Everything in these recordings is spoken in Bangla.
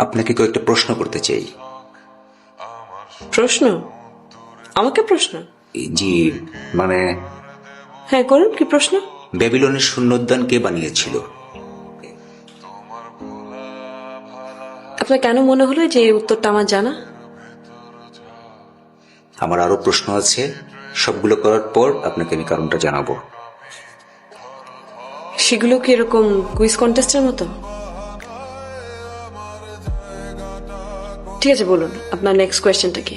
আপনাকে কয়েকটা প্রশ্ন করতে চাই। প্রশ্ন? আমাকে প্রশ্ন? জি, মানে হ্যাঁ, করুন। কি প্রশ্ন? ব্যাবিলনের শূন্যোদ্যান কে বানিয়েছিল? আপনার কেন মনে হলো যে এই উত্তরটা আমার জানা? আমার আরো প্রশ্ন আছে, সবগুলো করার পর আপনাকে আমি কারণটা জানাবো। সেগুলো কি এরকম কুইজ কন্টেস্টের মতো? ঠিক আছে, বলুন আপনার নেক্সট কোয়েশ্চেনটা কি?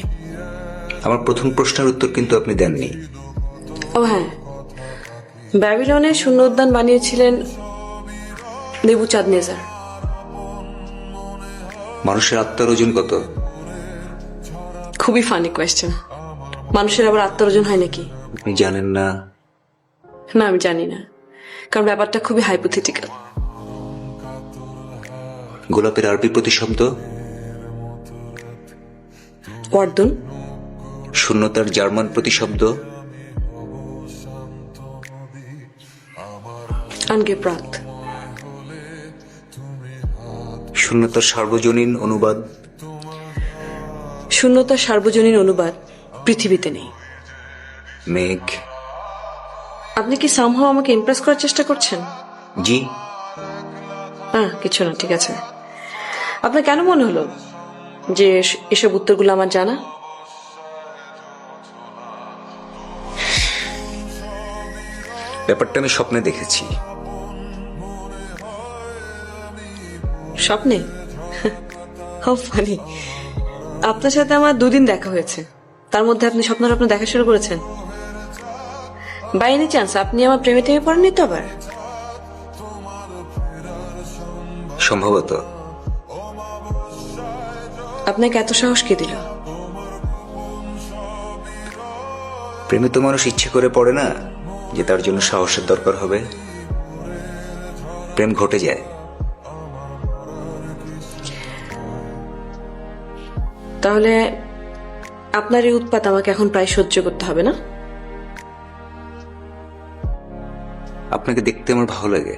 আমার প্রথম প্রশ্নের উত্তর কিন্তু আপনি দেননি। ও হ্যাঁ, ব্যাবিলনের শূন্য উদ্যান বানিয়েছিলেন নেবুচাঁদনেজার। মানুষের আত্মার ওজন কত? খুবই ফানি কোয়েশ্চেন। মানুষের আবার আত্মার ওজন হয় নাকি? আপনি জানেন না? না, আমি জানি না, কারণ ব্যাপারটা খুবই হাইপোথেটিক্যাল। গোলাপের আরবি প্রতিশব্দ? ওয়ার্দন। শূন্যতার জার্মান প্রতিশব্দ? আনগেপ্রাত। শূন্যতার সার্বজনীন অনুবাদ? শূন্যতার সার্বজনীন অনুবাদ পৃথিবীতে নেই। মেঘ? আপনি কি সামহাও আমাকে ইমপ্রেস করার চেষ্টা করছেন? জি। কিছু না, ঠিক আছে। আপনার কেন মনে হলো যে এসব উত্তরগুলো আমার জানা? ব্যাপারটা আমি স্বপ্নে দেখেছি। স্বপ্নে? How funny. আপনার সাথে আমার দুদিন দেখা হয়েছে, তার মধ্যে আপনি স্বপ্ন দেখা শুরু করেছেন? বাই এনি চান্স আপনি আমার প্রেমে টেমে পড়েননি তো আবার? সম্ভবত। আপনাকে এত সাহস কে দিল? প্রেমে তো মানুষ ইচ্ছে করে পড়ে না যে তার জন্য সাহসের দরকার হবে। প্রেম ঘটে যায়। তাহলে আপনার এই উৎপাত আমাকে এখন প্রায় সহ্য করতে হবে না? আপনাকে দেখতে আমার ভালো লাগে।